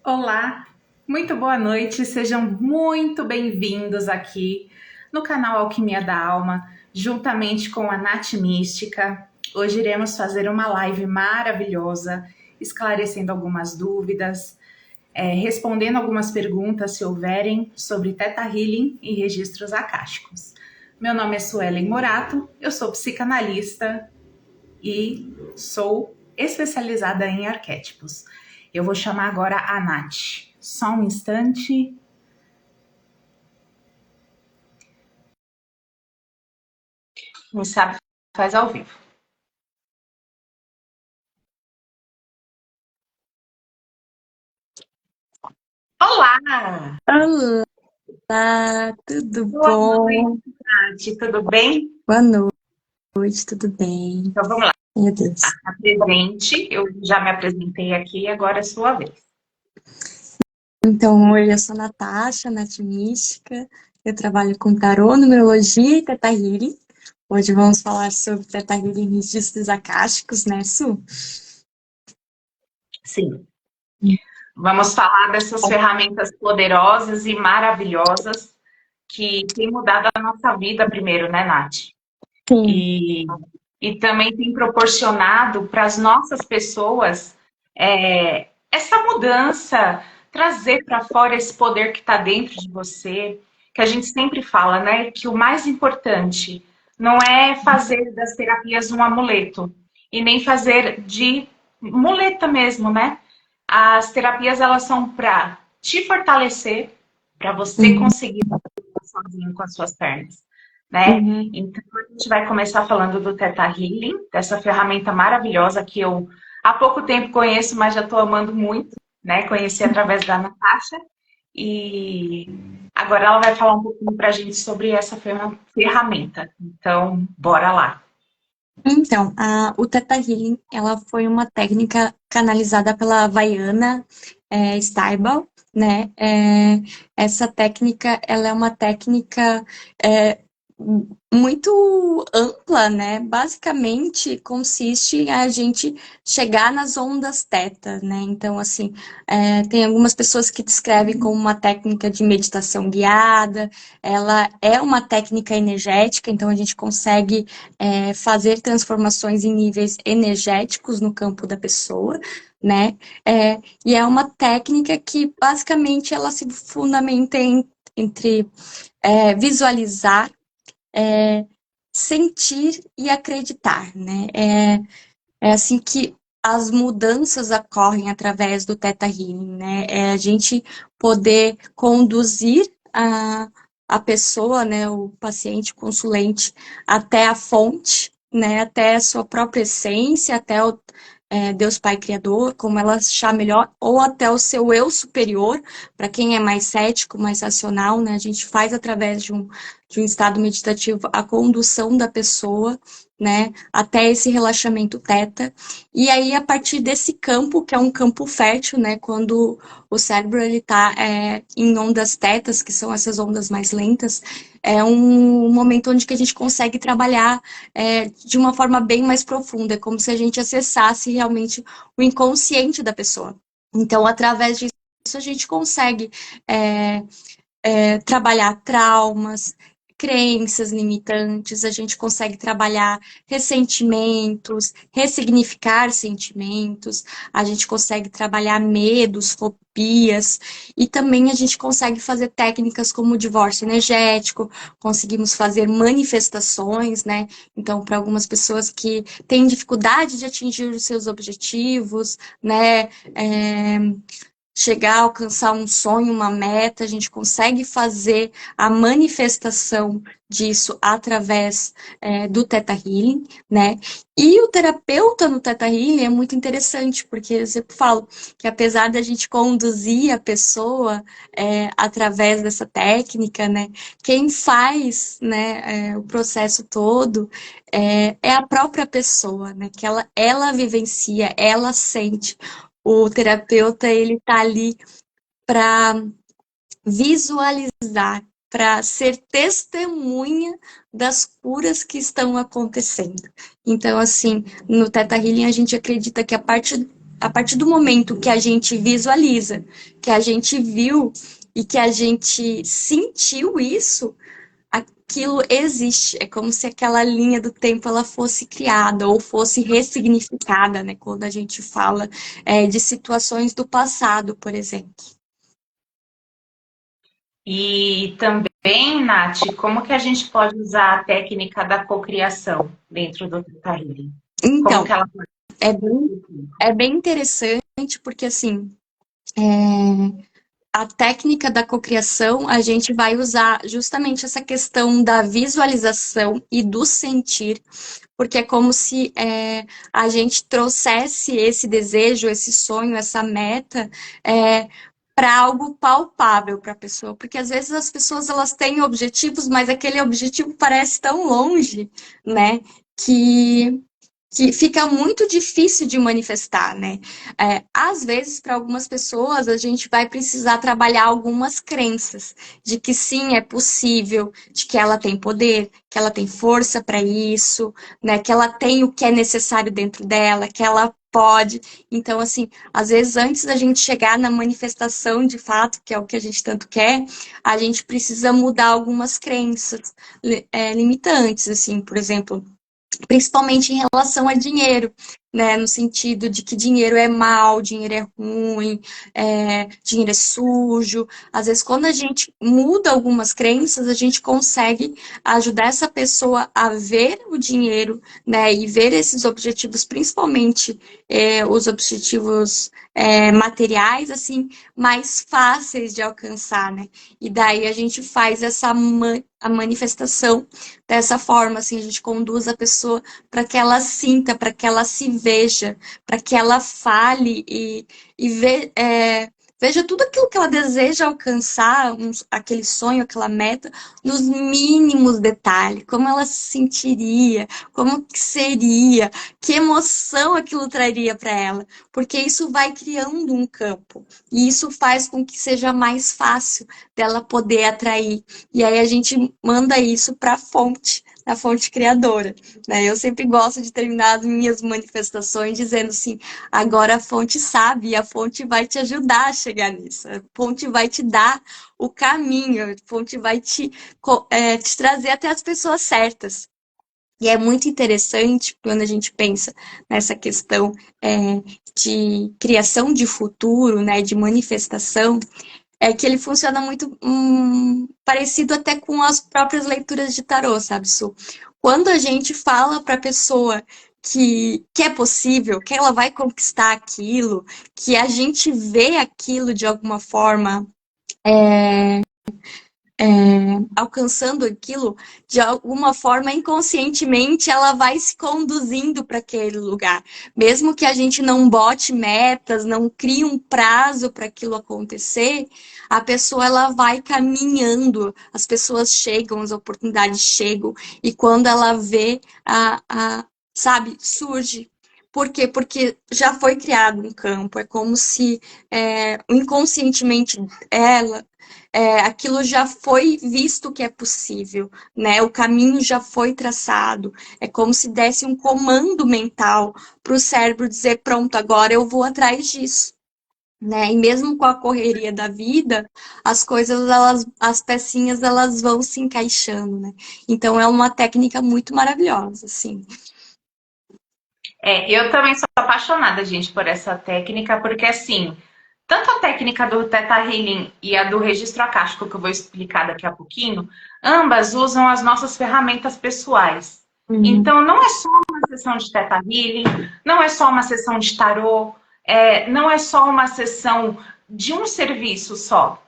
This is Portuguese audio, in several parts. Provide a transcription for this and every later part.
Olá, muito boa noite, sejam muito bem-vindos aqui no canal Alquimia da Alma, juntamente com a Nath Mística. Hoje iremos fazer uma live maravilhosa, esclarecendo algumas dúvidas, respondendo algumas perguntas se houverem sobre Theta Healing e registros akáshicos. Meu nome é Suelen Morato, eu sou psicanalista e sou especializada em arquétipos. Eu vou chamar agora a Nath. Só um instante. Quem sabe faz ao vivo. Olá! Olá, tudo Boa noite, bom? Nath. Tudo bem? Boa noite, tudo bem? Então vamos lá. Meu Deus. Apresente. Eu já me apresentei aqui, agora é sua vez. Então, hoje eu sou Natasha, Nath Mística. Eu trabalho com tarô, numerologia e Theta Healing. Hoje vamos falar sobre Theta Healing e registros akáshicos, né, Su? Sim. Vamos falar dessas ferramentas poderosas e maravilhosas que têm mudado a nossa vida primeiro, né, Nath? Sim. E, e também tem proporcionado para as nossas pessoas essa mudança, trazer para fora esse poder que está dentro de você, que a gente sempre fala, né? Que o mais importante não é fazer das terapias um amuleto, e nem fazer de muleta mesmo, né? As terapias, elas são para te fortalecer, para você Uhum. conseguir sozinho com as suas pernas, né? Uhum. Então, a gente vai começar falando do Theta Healing, dessa ferramenta maravilhosa que eu há pouco tempo conheço, mas já estou amando muito, né? Conheci através da Natasha. E agora ela vai falar um pouquinho para a gente sobre essa ferramenta. Então, bora lá. Então, o Theta Healing, ela foi uma técnica canalizada pela Vaiana Stibal, né? Essa técnica, ela é uma técnica é, muito ampla, né? Basicamente, consiste em a gente chegar nas ondas Theta, né? Então, assim, tem algumas pessoas que descrevem como uma técnica de meditação guiada, ela é uma técnica energética, então a gente consegue fazer transformações em níveis energéticos no campo da pessoa, né? E é uma técnica que basicamente ela se fundamenta entre visualizar, sentir e acreditar, né? É assim que as mudanças ocorrem através do Theta Healing, né? É a gente poder conduzir a pessoa, né, o paciente, o consulente, até a fonte, né, até a sua própria essência, até o Deus Pai Criador, como ela achar melhor, ou até o seu eu superior, para quem é mais cético, mais racional, né, a gente faz através de um estado meditativo a condução da pessoa, né, até esse relaxamento teta, e aí a partir desse campo, que é um campo fértil, né, quando o cérebro ele está em ondas tetas, que são essas ondas mais lentas, é um momento onde que a gente consegue trabalhar de uma forma bem mais profunda, como se a gente acessasse realmente o inconsciente da pessoa. Então, através disso, a gente consegue trabalhar traumas, crenças limitantes, a gente consegue trabalhar ressentimentos, ressignificar sentimentos, a gente consegue trabalhar medos, fobias, e também a gente consegue fazer técnicas como o divórcio energético, conseguimos fazer manifestações, né? Então, para algumas pessoas que têm dificuldade de atingir os seus objetivos, né? Chegar a alcançar um sonho, uma meta, a gente consegue fazer a manifestação disso através do Theta Healing, né? E o terapeuta no Theta Healing é muito interessante, porque eu sempre falo que apesar da gente conduzir a pessoa através dessa técnica, né? Quem faz, né, o processo todo é a própria pessoa, né? Que ela vivencia, ela sente. O terapeuta, ele tá ali para visualizar, para ser testemunha das curas que estão acontecendo. Então, assim, no Theta Healing a gente acredita que a partir do momento que a gente visualiza, que a gente viu e que a gente sentiu isso, aquilo existe. É como se aquela linha do tempo ela fosse criada ou fosse ressignificada, né? Quando a gente fala de situações do passado, por exemplo. E também, Nath, como que a gente pode usar a técnica da cocriação dentro do Theta Healing? Como Então, que ela pode... é bem interessante, porque assim, a técnica da cocriação, a gente vai usar justamente essa questão da visualização e do sentir, porque é como se a gente trouxesse esse desejo, esse sonho, essa meta para algo palpável para a pessoa, porque às vezes as pessoas elas têm objetivos, mas aquele objetivo parece tão longe, né, que fica muito difícil de manifestar, né? Às vezes, para algumas pessoas, a gente vai precisar trabalhar algumas crenças de que sim, é possível, de que ela tem poder, que ela tem força para isso, né? Que ela tem o que é necessário dentro dela, que ela pode. Então, assim, às vezes, antes da gente chegar na manifestação de fato, que é o que a gente tanto quer, a gente precisa mudar algumas crenças limitantes, assim, por exemplo, principalmente em relação a dinheiro, né? No sentido de que dinheiro é mal, dinheiro é ruim, dinheiro é sujo. Às vezes, quando a gente muda algumas crenças, a gente consegue ajudar essa pessoa a ver o dinheiro, né? E ver esses objetivos, principalmente os objetivos materiais, assim, mais fáceis de alcançar, né? E daí a gente faz a manifestação dessa forma, assim, a gente conduz a pessoa para que ela sinta, para que ela se veja, para que ela fale veja tudo aquilo que ela deseja alcançar, aquele sonho, aquela meta, nos mínimos detalhes, como ela se sentiria, como que seria, que emoção aquilo traria para ela, porque isso vai criando um campo, e isso faz com que seja mais fácil dela poder atrair. E aí a gente manda isso para a fonte criadora, né? Eu sempre gosto de terminar as minhas manifestações dizendo assim: agora a fonte sabe e a fonte vai te ajudar a chegar nisso, a fonte vai te dar o caminho, a fonte vai te trazer até as pessoas certas. E é muito interessante quando a gente pensa nessa questão de criação de futuro, né, de manifestação, que ele funciona muito parecido até com as próprias leituras de tarô, sabe, Su? Quando a gente fala para a pessoa que é possível, que ela vai conquistar aquilo, que a gente vê aquilo de alguma forma alcançando aquilo, de alguma forma, inconscientemente, ela vai se conduzindo para aquele lugar. Mesmo que a gente não bote metas, não crie um prazo para aquilo acontecer, a pessoa ela vai caminhando, as pessoas chegam, as oportunidades chegam, e quando ela vê, sabe, surge. Por quê? Porque já foi criado um campo, é como se inconscientemente ela aquilo já foi visto que é possível, né? O caminho já foi traçado. É como se desse um comando mental para o cérebro dizer, pronto, agora eu vou atrás disso. Né? E mesmo com a correria da vida, as coisas, as pecinhas, elas vão se encaixando, né? Então é uma técnica muito maravilhosa, assim. Eu também sou apaixonada, gente, por essa técnica, porque assim, tanto a técnica do Theta Healing e a do registro acástico, que eu vou explicar daqui a pouquinho, ambas usam as nossas ferramentas pessoais. Uhum. Então, não é só uma sessão de Theta Healing, não é só uma sessão de tarô, não é só uma sessão de um serviço só.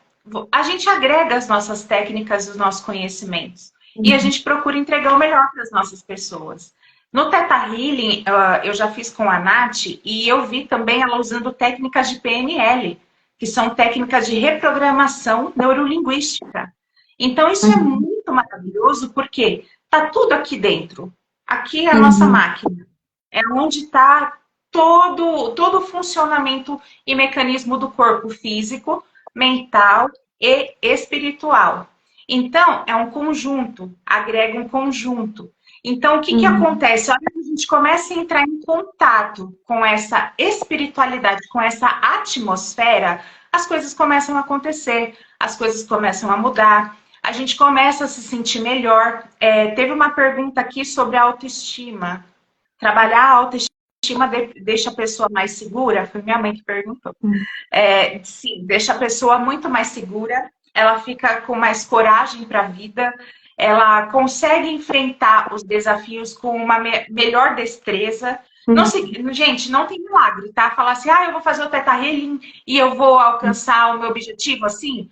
A gente agrega as nossas técnicas, os nossos conhecimentos. E a gente procura entregar o melhor para as nossas pessoas. No Theta Healing, eu já fiz com a Nath e eu vi também ela usando técnicas de PNL, que são técnicas de reprogramação neurolinguística. Então, isso é muito maravilhoso porque está tudo aqui dentro. Aqui é a nossa máquina. É onde está todo o funcionamento e mecanismo do corpo físico, mental e espiritual. Então, é um conjunto, agrega um conjunto. Então, o que que Uhum. acontece? A hora que a gente começa a entrar em contato com essa espiritualidade, com essa atmosfera, as coisas começam a acontecer, as coisas começam a mudar, a gente começa a se sentir melhor. Teve uma pergunta aqui sobre a autoestima. Trabalhar a autoestima deixa a pessoa mais segura? Foi minha mãe que perguntou. Uhum. Sim, deixa a pessoa muito mais segura, ela fica com mais coragem para a vida, ela consegue enfrentar os desafios com uma melhor destreza. Não Uhum. se, gente, não tem milagre, tá? Falar assim, eu vou fazer o Teta Healing e eu vou alcançar o meu objetivo assim.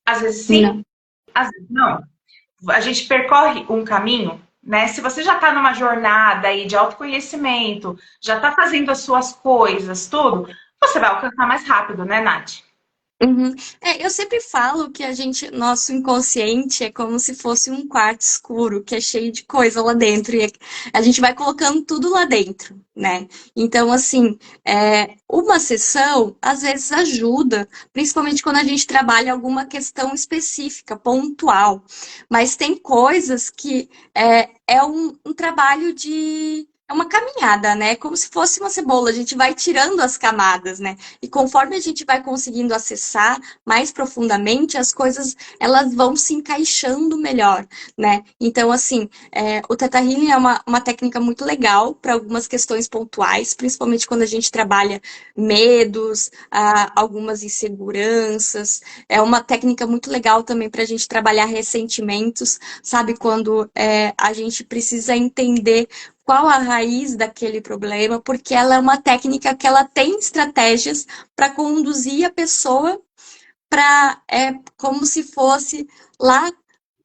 Às vezes sim, Não. às vezes não. A gente percorre um caminho, né? Se você já está numa jornada aí de autoconhecimento, já está fazendo as suas coisas, tudo, você vai alcançar mais rápido, né, Nath? Uhum. Eu sempre falo que nosso inconsciente é como se fosse um quarto escuro, que é cheio de coisa lá dentro, e a gente vai colocando tudo lá dentro, né? Então, assim, uma sessão às vezes ajuda, principalmente quando a gente trabalha alguma questão específica, pontual, mas tem coisas que é um trabalho de. É uma caminhada, né? Como se fosse uma cebola, a gente vai tirando as camadas, né? E conforme a gente vai conseguindo acessar mais profundamente, as coisas elas vão se encaixando melhor, né? Então, assim, o Theta Healing é uma técnica muito legal para algumas questões pontuais, principalmente quando a gente trabalha medos, algumas inseguranças. É uma técnica muito legal também para a gente trabalhar ressentimentos, sabe? Quando a gente precisa entender qual a raiz daquele problema, porque ela é uma técnica que ela tem estratégias para conduzir a pessoa para como se fosse lá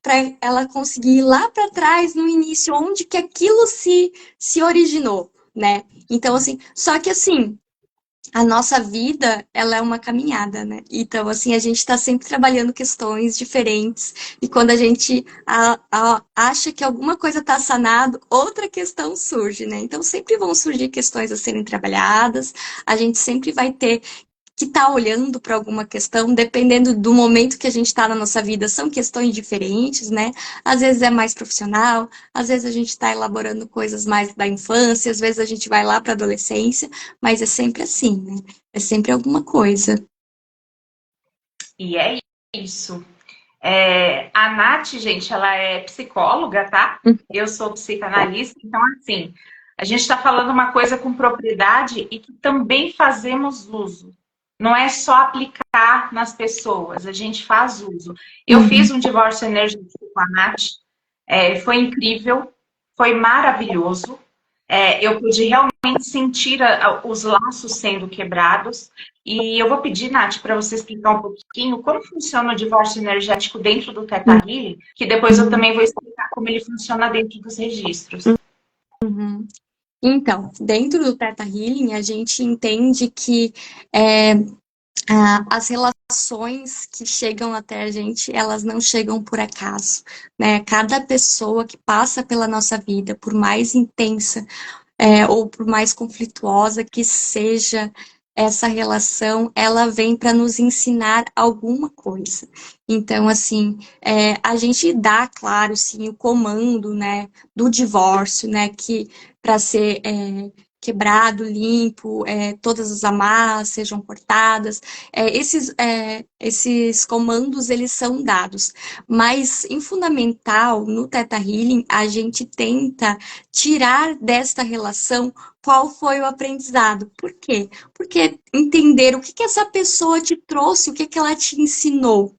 para ela conseguir ir lá para trás no início onde que aquilo se originou, né? Então assim, só que assim, a nossa vida, ela é uma caminhada, né? Então, assim, a gente está sempre trabalhando questões diferentes, e quando a gente acha que alguma coisa está sanado, outra questão surge, né? Então, sempre vão surgir questões a serem trabalhadas, a gente sempre vai ter que está olhando para alguma questão, dependendo do momento que a gente está na nossa vida, são questões diferentes, né? Às vezes é mais profissional, às vezes a gente está elaborando coisas mais da infância, às vezes a gente vai lá para a adolescência, mas é sempre assim, né? É sempre alguma coisa. E é isso. A Nath, gente, ela é psicóloga, tá? Eu sou psicanalista, então, assim, a gente está falando uma coisa com propriedade e que também fazemos uso. Não é só aplicar nas pessoas, a gente faz uso. Eu Uhum, fiz um divórcio energético com a Nath, foi incrível, foi maravilhoso. Eu pude realmente sentir os laços sendo quebrados. E eu vou pedir, Nath, para você explicar um pouquinho como funciona o divórcio energético dentro do Theta Healing, que depois eu uhum, também vou explicar como ele funciona dentro dos registros. uhum. Então, dentro do Theta Healing, a gente entende que é, as relações que chegam até a gente, elas não chegam por acaso, né? Cada pessoa que passa pela nossa vida, por mais intensa, ou por mais conflituosa que seja essa relação, ela vem para nos ensinar alguma coisa. Então, assim, a gente dá, claro, sim, o comando, né, do divórcio, né, que para ser quebrado, limpo, todas as amarras sejam cortadas. Esses comandos, eles são dados. Mas, em fundamental, no Theta Healing, a gente tenta tirar desta relação qual foi o aprendizado. Por quê? Porque entender o que que essa pessoa te trouxe, o que que ela te ensinou,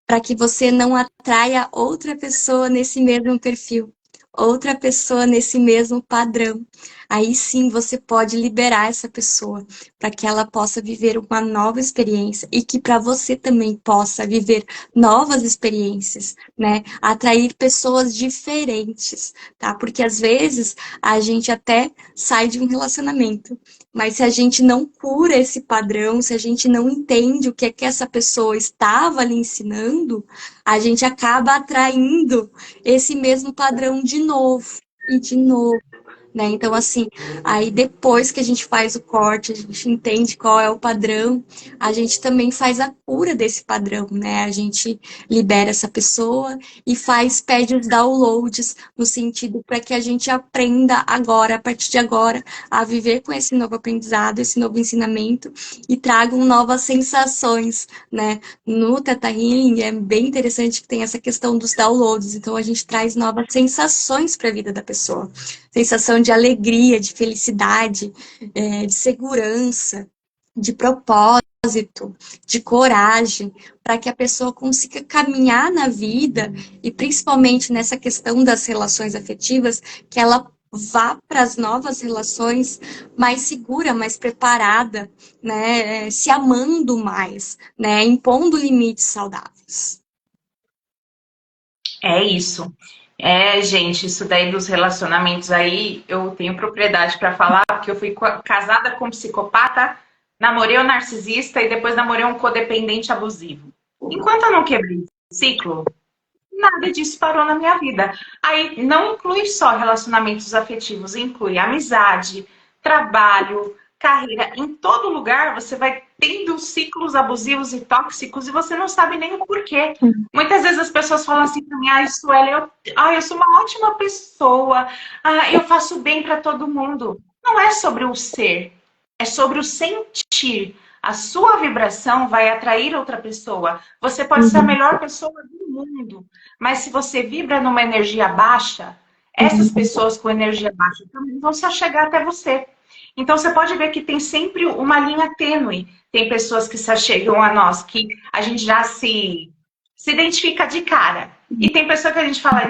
para que você não atraia outra pessoa nesse mesmo perfil, outra pessoa nesse mesmo padrão. Aí sim você pode liberar essa pessoa para que ela possa viver uma nova experiência e que para você também possa viver novas experiências, né? Atrair pessoas diferentes, tá? Porque às vezes a gente até sai de um relacionamento, mas se a gente não cura esse padrão, se a gente não entende o que é que essa pessoa estava lhe ensinando, a gente acaba atraindo esse mesmo padrão de novo e de novo. né? Então, assim, aí depois que a gente faz o corte, a gente entende qual é o padrão, a gente também faz a cura desse padrão, né? A gente libera essa pessoa e pede os downloads no sentido para que a gente aprenda agora, a partir de agora, a viver com esse novo aprendizado, esse novo ensinamento e tragam novas sensações, né? No Theta Healing é bem interessante que tem essa questão dos downloads, então a gente traz novas sensações para a vida da pessoa. Sensação de alegria, de felicidade, de segurança, de propósito, de coragem, para que a pessoa consiga caminhar na vida e principalmente nessa questão das relações afetivas, que ela vá para as novas relações mais segura, mais preparada, né, se amando mais, né, impondo limites saudáveis. É isso. É, gente, isso daí dos relacionamentos aí, eu tenho propriedade para falar, porque eu fui casada com um psicopata, namorei um narcisista e depois namorei um codependente abusivo. Enquanto eu não quebrei o ciclo, nada disso parou na minha vida. Aí não inclui só relacionamentos afetivos, inclui amizade, trabalho, carreira. Em todo lugar você vai tendo ciclos abusivos e tóxicos e você não sabe nem o porquê. Muitas vezes as pessoas falam assim para mim, Sueli, eu sou uma ótima pessoa, eu faço bem para todo mundo. Não é sobre o ser, é sobre o sentir. A sua vibração vai atrair outra pessoa. Você pode ser a melhor pessoa do mundo, mas se você vibra numa energia baixa, essas pessoas com energia baixa também vão se achegar até você. Então você pode ver que tem sempre uma linha tênue. Tem pessoas que se achegam a nós, que a gente já se identifica de cara. E tem pessoa que a gente fala,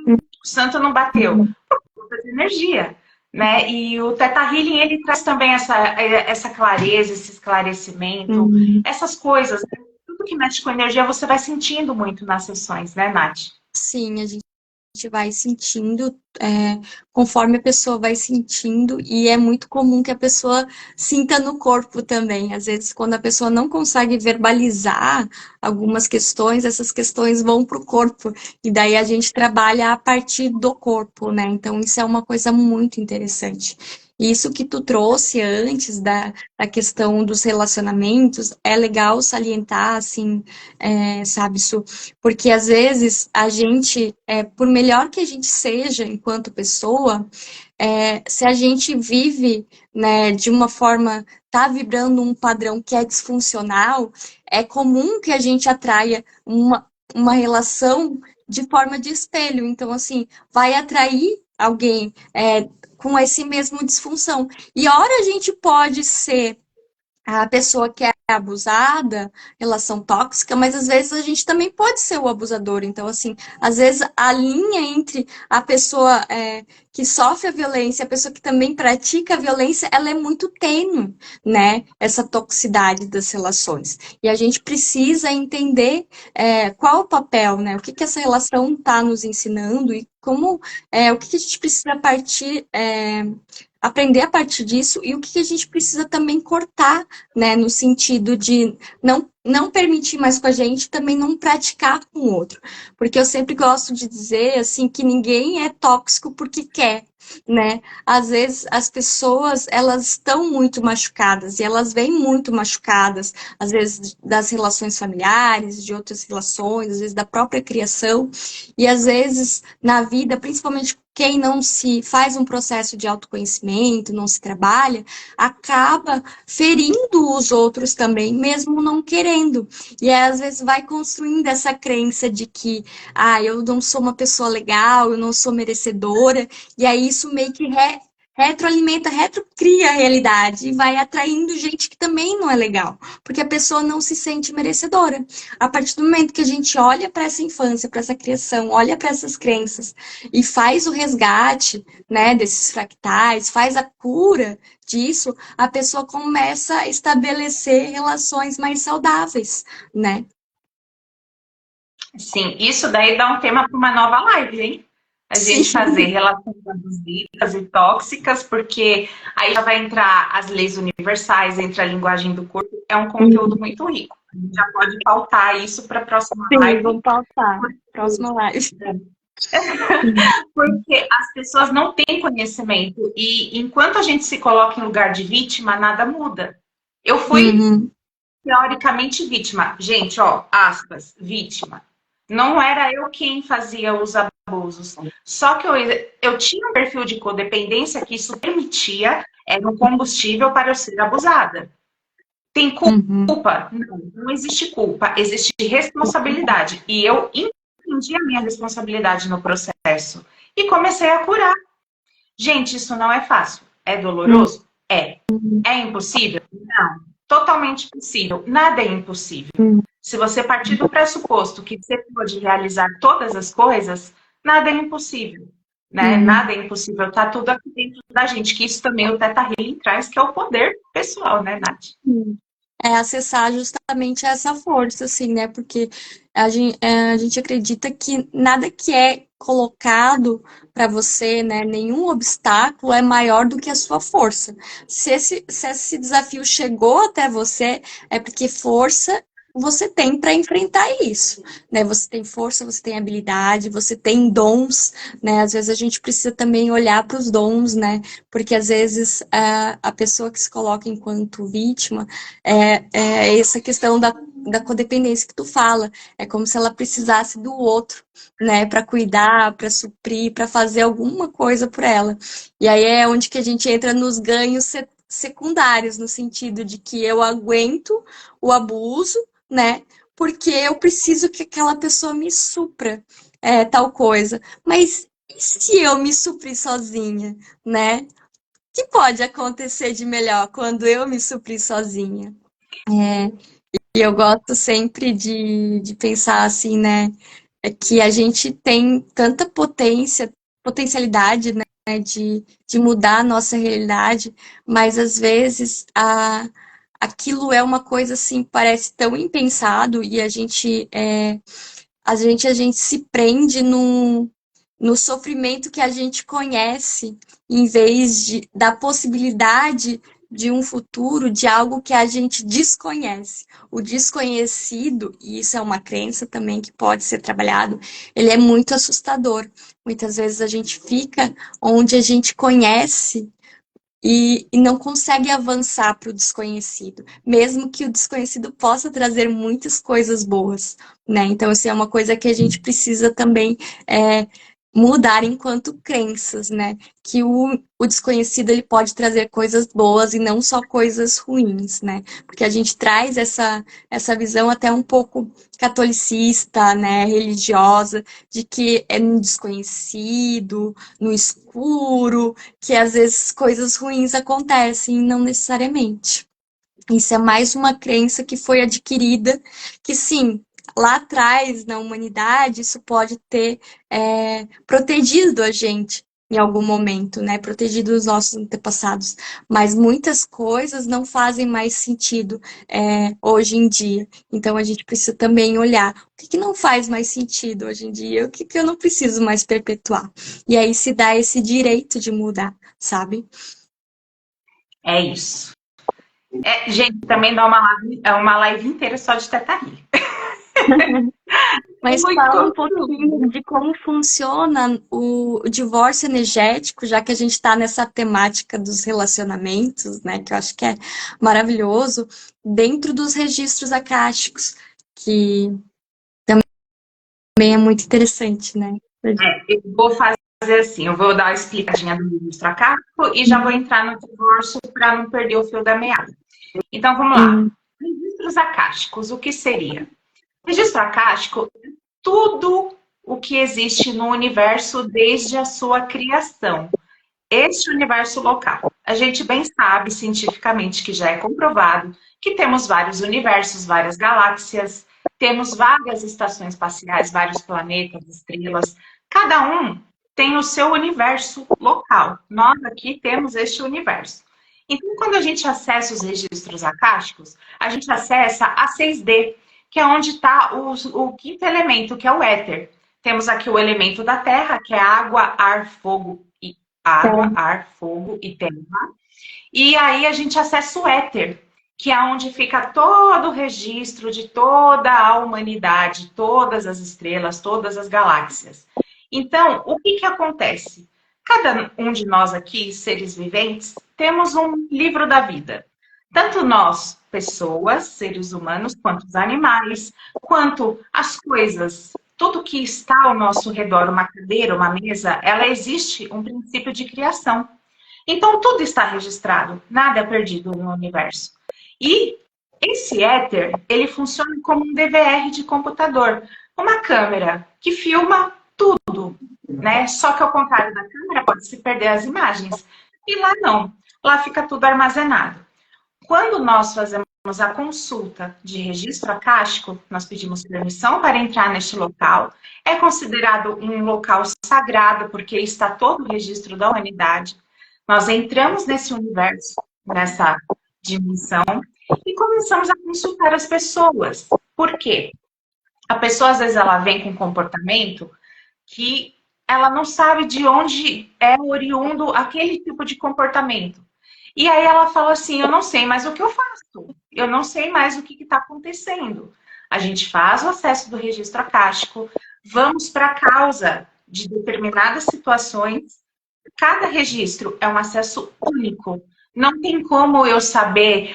o santo não bateu. Por conta de energia. Né? E o Theta Healing, ele traz também essa clareza, esse esclarecimento, essas coisas. Né? Tudo que mexe com energia, você vai sentindo muito nas sessões, né, Nath? Sim, a gente vai sentindo, conforme a pessoa vai sentindo, e é muito comum que a pessoa sinta no corpo também. Às vezes, quando a pessoa não consegue verbalizar algumas questões, essas questões vão para o corpo, e daí a gente trabalha a partir do corpo, né? Então, isso é uma coisa muito interessante. Isso que tu trouxe antes da questão dos relacionamentos, é legal salientar, assim, sabe, Su? Porque às vezes a gente, por melhor que a gente seja enquanto pessoa, se a gente vive, né, de uma forma, tá vibrando um padrão que é disfuncional, é comum que a gente atraia uma relação de forma de espelho. Então, assim, vai atrair alguém com esse mesmo disfunção. E ora a gente pode ser a pessoa que é abusada, relação tóxica, mas às vezes a gente também pode ser o abusador. Então, assim, às vezes a linha entre a pessoa que sofre a violência e a pessoa que também pratica a violência, ela é muito tênue, né? Essa toxicidade das relações. E a gente precisa entender qual o papel, né? O que essa relação está nos ensinando e como, o que a gente precisa aprender a partir disso e o que a gente precisa também cortar, né, no sentido de não permitir mais com a gente, também não praticar com o outro. Porque eu sempre gosto de dizer, assim, que ninguém é tóxico porque quer, né? Às vezes as pessoas, elas estão muito machucadas e elas vêm muito machucadas, às vezes das relações familiares, de outras relações, às vezes da própria criação, e às vezes na vida, principalmente quem não se faz um processo de autoconhecimento, não se trabalha, acaba ferindo os outros também, mesmo não querendo. E aí, às vezes vai construindo essa crença de que eu não sou uma pessoa legal, eu não sou merecedora, e aí isso meio que retroalimenta, retrocria a realidade e vai atraindo gente que também não é legal, porque a pessoa não se sente merecedora. A partir do momento que a gente olha para essa infância, para essa criação, olha para essas crenças e faz o resgate, né, desses fractais, faz a cura disso, a pessoa começa a estabelecer relações mais saudáveis, né? Sim, isso daí dá um tema para uma nova live, hein? A gente fazer relações abusivas e tóxicas, porque aí já vai entrar as leis universais, entra a linguagem do corpo, é um conteúdo muito rico. A gente já pode pautar isso para a próxima live. Sim, vamos pautar. Próxima live. Sim. Porque as pessoas não têm conhecimento e enquanto a gente se coloca em lugar de vítima, nada muda. Eu fui Uhum, teoricamente vítima. Gente, ó, aspas, vítima. Não era eu quem fazia os abusos. Só que eu tinha um perfil de codependência que isso permitia, era um combustível para eu ser abusada. Tem uhum. culpa? Não, não existe culpa, existe responsabilidade. E eu entendi a minha responsabilidade no processo e comecei a curar. Gente, isso não é fácil. É doloroso? É. É impossível? Não. Totalmente possível. Nada é impossível. Uhum. Se você partir do pressuposto que você pode realizar todas as coisas, nada é impossível. Né? Uhum. Nada é impossível. Tá tudo aqui dentro da gente. Que isso também o Teta Healing traz, que é o poder pessoal, né, Nath? Uhum. É acessar justamente essa força, assim, né? Porque a gente acredita que nada que é colocado para você, né? Nenhum obstáculo é maior do que a sua força. Se esse desafio chegou até você, é porque força você tem para enfrentar isso, né? Você tem força, você tem habilidade, você tem dons, né? Às vezes a gente precisa também olhar para os dons, né? Porque às vezes a pessoa que se coloca enquanto vítima é essa questão da codependência que tu fala. É como se ela precisasse do outro, né, para cuidar, para suprir, para fazer alguma coisa por ela. E aí é onde que a gente entra nos ganhos secundários, no sentido de que eu aguento o abuso, né, porque eu preciso que aquela pessoa me supra tal coisa. Mas e se eu me suprir sozinha, né? O que pode acontecer de melhor quando eu me suprir sozinha? E eu gosto sempre de pensar assim, né? É que a gente tem tanta potencialidade, né? De mudar a nossa realidade, mas às vezes aquilo é uma coisa assim, parece tão impensado e a gente se prende no sofrimento que a gente conhece, em vez da possibilidade de um futuro, de algo que a gente desconhece. O desconhecido, e isso é uma crença também que pode ser trabalhado, ele é muito assustador. Muitas vezes a gente fica onde a gente conhece e não consegue avançar para o desconhecido, mesmo que o desconhecido possa trazer muitas coisas boas, né? Então, isso é uma coisa que a gente precisa também é, mudar enquanto crenças, né? Que o desconhecido ele pode trazer coisas boas e não só coisas ruins, né? Porque a gente traz essa visão até um pouco catolicista, né? Religiosa, de que é no desconhecido, no escuro, que às vezes coisas ruins acontecem, não necessariamente. Isso é mais uma crença que foi adquirida, que sim, lá atrás na humanidade isso pode ter protegido a gente em algum momento, né? Protegido os nossos antepassados, mas muitas coisas não fazem mais sentido hoje em dia. Então a gente precisa também olhar o que não faz mais sentido hoje em dia, o que eu não preciso mais perpetuar. E aí se dá esse direito de mudar, sabe? É isso. Gente, também dá uma live inteira só de Teta Healing. É Mas muito fala um pouquinho conteúdo. de como funciona o divórcio energético, já que a gente está nessa temática dos relacionamentos, né? Que eu acho que é maravilhoso, dentro dos registros akáshicos, que também é muito interessante, né? Eu vou fazer assim, eu vou dar a explicadinha do registro acástico e já vou entrar no divórcio para não perder o fio da meada. Então, vamos lá. Hum, Registros acásticos, o que seria? Registro acástico é tudo o que existe no universo desde a sua criação. Este universo local. A gente bem sabe cientificamente que já é comprovado que temos vários universos, várias galáxias, temos várias estações espaciais, vários planetas, estrelas. Cada um tem o seu universo local. Nós aqui temos este universo. Então, quando a gente acessa os registros acásticos, a gente acessa a 6D, que é onde está o quinto elemento, que é o éter. Temos aqui o elemento da Terra, que é água, ar, fogo e água, é. ar, fogo e terra. E aí a gente acessa o éter, que é onde fica todo o registro de toda a humanidade, todas as estrelas, todas as galáxias. Então, o que que acontece? Cada um de nós aqui, seres viventes, temos um livro da vida. Tanto nós, pessoas, seres humanos, quanto os animais, quanto as coisas, tudo que está ao nosso redor, uma cadeira, uma mesa, ela existe um princípio de criação. Então, tudo está registrado, nada é perdido no universo. E esse éter, ele funciona como um DVR de computador, uma câmera que filma tudo, né? Só que ao contrário da câmera, pode-se perder as imagens. E lá não, lá fica tudo armazenado. Quando nós fazemos a consulta de registro acástico, nós pedimos permissão para entrar neste local. É considerado um local sagrado, porque está todo o registro da humanidade. Nós entramos nesse universo, nessa dimensão, e começamos a consultar as pessoas. Por quê? A pessoa, às vezes, ela vem com um comportamento que ela não sabe de onde é oriundo aquele tipo de comportamento. E aí ela fala assim, eu não sei mais o que eu faço, eu não sei mais o que está acontecendo. A gente faz o acesso do registro acástico, vamos para a causa de determinadas situações. Cada registro é um acesso único. Não tem como eu saber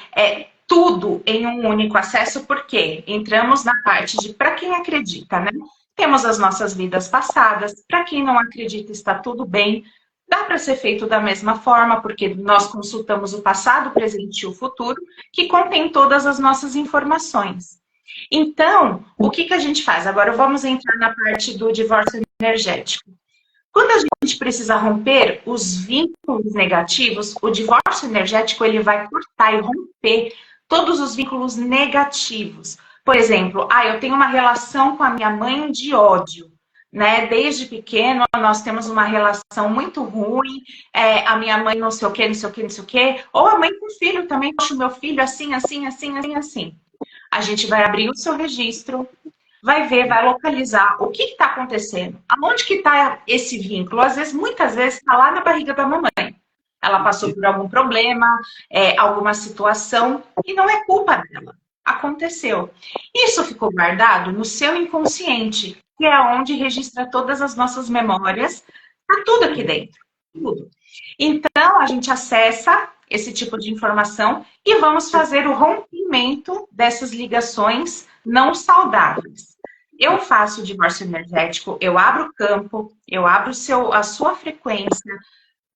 tudo em um único acesso, porque entramos na parte de para quem acredita, né? Temos as nossas vidas passadas, para quem não acredita está tudo bem. Dá para ser feito da mesma forma, porque nós consultamos o passado, o presente e o futuro, que contém todas as nossas informações. Então, o que que a gente faz? Agora vamos entrar na parte do divórcio energético. Quando a gente precisa romper os vínculos negativos, o divórcio energético ele vai cortar e romper todos os vínculos negativos. Por exemplo, eu tenho uma relação com a minha mãe de ódio, né? Desde pequeno nós temos uma relação muito ruim, a minha mãe não sei o que, não sei o que, não sei o que, ou a mãe com o filho também, poxa, o meu filho assim, assim, assim, assim, assim. A gente vai abrir o seu registro, vai ver, vai localizar o que está acontecendo, aonde que está esse vínculo. Às vezes, muitas vezes, está lá na barriga da mamãe. Ela passou por algum problema, alguma situação, e não é culpa dela. Aconteceu. Isso ficou guardado no seu inconsciente, que é onde registra todas as nossas memórias. Está tudo aqui dentro. Tudo. Então, a gente acessa esse tipo de informação e vamos fazer o rompimento dessas ligações não saudáveis. Eu faço o divórcio energético, eu abro o campo, eu abro a sua frequência,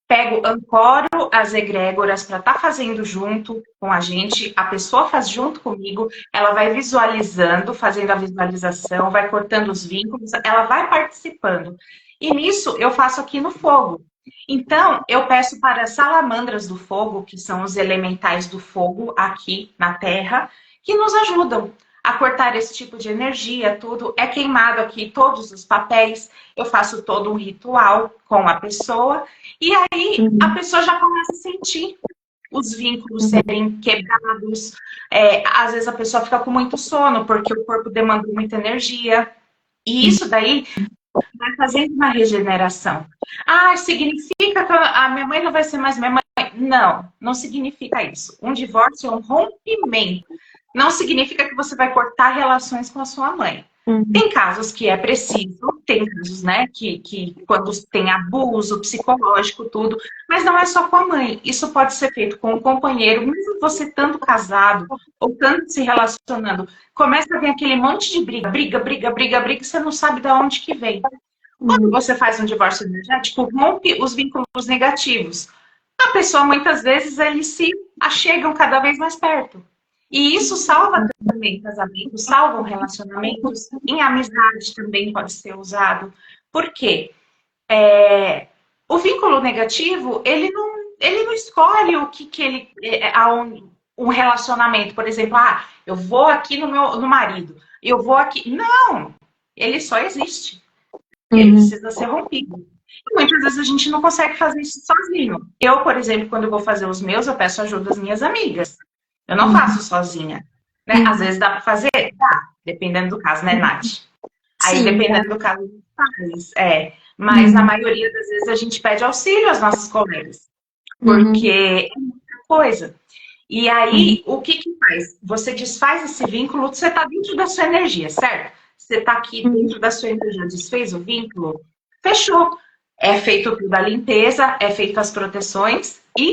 pego, ancoro as egrégoras para estar fazendo junto com a gente, a pessoa faz junto comigo, ela vai visualizando, fazendo a visualização, vai cortando os vínculos, ela vai participando. E nisso eu faço aqui no fogo. Então, eu peço para as salamandras do fogo, que são os elementais do fogo aqui na Terra, que nos ajudam a cortar esse tipo de energia, tudo. É queimado aqui todos os papéis, eu faço todo um ritual com a pessoa, e aí a pessoa já começa a sentir os vínculos serem quebrados. Às vezes a pessoa fica com muito sono, porque o corpo demanda muita energia, e isso daí vai fazendo uma regeneração. Significa que a minha mãe não vai ser mais minha mãe? Não, não significa isso. Um divórcio é um rompimento. Não significa que você vai cortar relações com a sua mãe. Tem casos que é preciso, tem casos, né, que quando tem abuso psicológico, tudo, mas não é só com a mãe. Isso pode ser feito com um companheiro, mesmo você tanto casado ou tanto se relacionando, começa a vir aquele monte de briga, você não sabe de onde que vem. Quando você faz um divórcio energético, rompe os vínculos negativos. A pessoa, muitas vezes, eles se achegam cada vez mais perto. E isso salva também casamentos, salvam relacionamentos, em amizade também pode ser usado. Por quê? O vínculo negativo, ele não escolhe o que ele... Um relacionamento, por exemplo, eu vou aqui no marido, eu vou aqui... Não! Ele só existe. Ele precisa ser rompido. E muitas vezes a gente não consegue fazer isso sozinho. Eu, por exemplo, quando eu vou fazer os meus, eu peço ajuda das minhas amigas. Eu não faço sozinha. Né? Às vezes dá para fazer? Dá, dependendo do caso, né, Nath? Aí, sim, dependendo do caso, faz. Mas na maioria das vezes a gente pede auxílio às nossas colegas. Porque é muita coisa. E aí, o que faz? Você desfaz esse vínculo, você está dentro da sua energia, certo? Você está aqui dentro da sua energia, desfez o vínculo, fechou. É feito toda a limpeza, é feito as proteções e